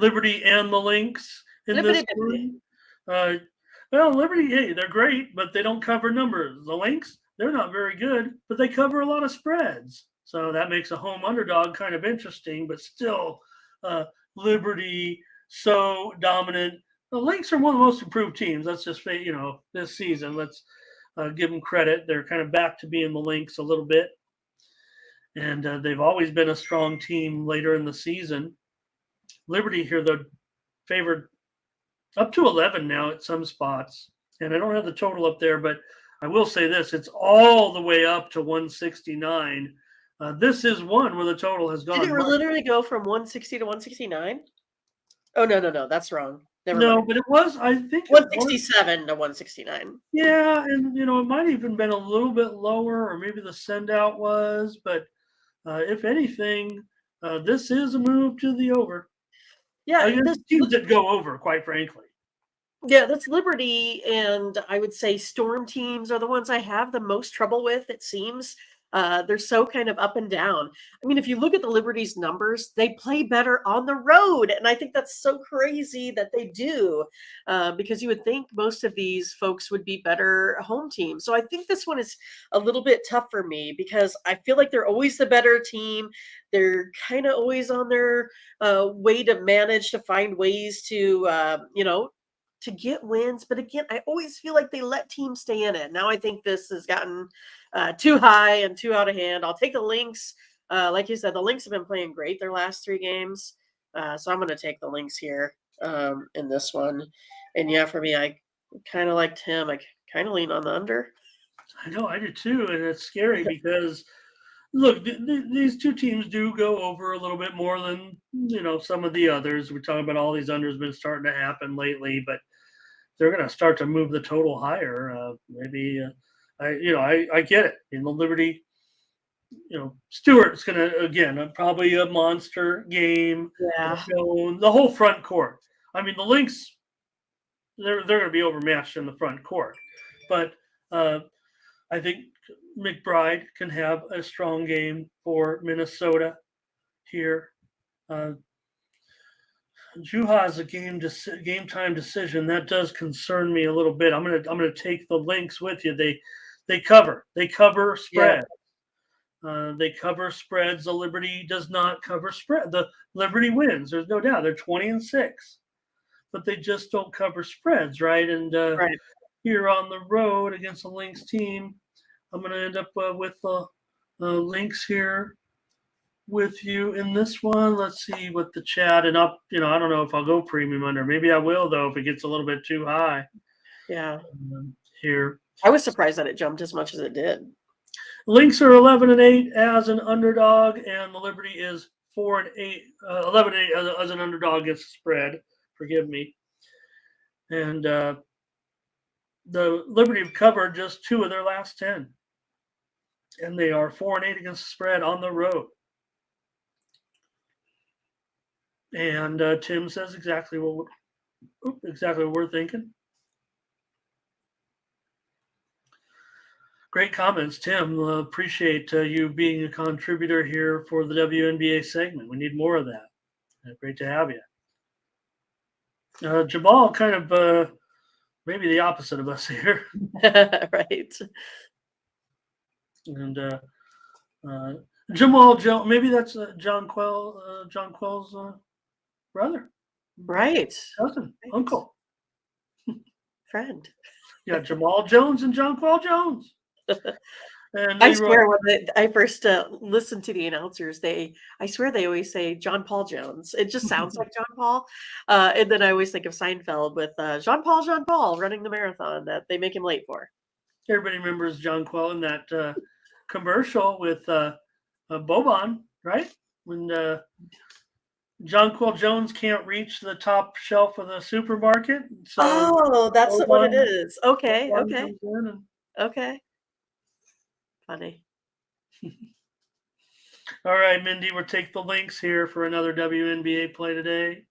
Liberty and the Lynx in this Liberty. one. Uh, well, Liberty, hey, they're great, but they don't cover numbers. The Lynx, they're not very good, but they cover a lot of spreads. So that makes a home underdog kind of interesting, but still, uh, Liberty so dominant. The Lynx are one of the most improved teams. Let's just say, this season. Let's give them credit. They're kind of back to being the Lynx a little bit, and they've always been a strong team later in the season. Liberty here, they're favored up to 11 now at some spots. And I don't have the total up there, but I will say this, it's all the way up to 169. This is one where the total has Did it gone much. literally go from 160 to 169? Oh, no. That's wrong. Never No, mind. but it was, I think it was. 167 to 169. Yeah, and it might have even been a little bit lower, or maybe the send out was, but if anything, this is a move to the over. Yeah, Against teams that go over, quite frankly. yeah, that's Liberty, and I would say Storm teams are the ones I have the most trouble with, it seems. They're so kind of up and down. I mean, if you look at the Liberty's numbers, they play better on the road, and I think that's so crazy that they do, because you would think most of these folks would be better home teams. So I think this one is a little bit tough for me because I feel like they're always the better team. They're kind of always on their way to manage to find ways to, to get wins. But again, I always feel like they let teams stay in it. Now I think this has gotten too high and too out of hand. I'll take the Lynx. Like you said, the Lynx have been playing great their last 3 games. So I'm going to take the Lynx here in this one. And yeah, for me, I kind of like Tim. I kind of lean on the under. I know, I do too. And it's scary because look, these two teams do go over a little bit more than some of the others. We're talking about all these unders been starting to happen lately, but they're going to start to move the total higher. Maybe I get it. In the Liberty, Stewart's going to again probably a monster game. Yeah. The whole front court. I mean, the Lynx, they're going to be overmatched in the front court, but I think McBride can have a strong game for Minnesota here. Juha is a game time decision that does concern me a little bit. I'm gonna take the Lynx with you. They cover spread. They cover spreads. The Liberty does not cover spread. The Liberty wins. There's no doubt. They're 20-6, but they just don't cover spreads, right? And Right. here on the road against the Lynx team, I'm going to end up with the Lynx here with you in this one. Let's see what the chat and up. I don't know if I'll go premium under. Maybe I will though if it gets a little bit too high. Yeah. Here, I was surprised that it jumped as much as it did. Lynx are 11-8 as an underdog, and the Liberty is 4-8, 11-8 as an underdog against the spread. Forgive me. And the Liberty have covered just 2 of their last 10. And they are 4-8 against the spread on the road. And Tim says exactly what we're thinking. Great comments, Tim. Appreciate you being a contributor here for the WNBA segment. We need more of that. Great to have you. Jamal, kind of maybe the opposite of us here. Right. And Jamal Jones, maybe that's John Quell's brother. Right. Cousin, right. Uncle. Friend. Yeah, Jamal Jones and John Quell Jones. And I swear when I first listened to the announcers, I swear they always say John Paul Jones. It just sounds like John Paul. And then I always think of Seinfeld with Jean Paul running the marathon that they make him late for. Everybody remembers John Quell in that commercial with Boban, right? When John Quell Jones can't reach the top shelf of the supermarket. So that's Boban, what it is. Okay. Okay. Funny. All right, Mindy, we'll take the Lynx here for another WNBA play today.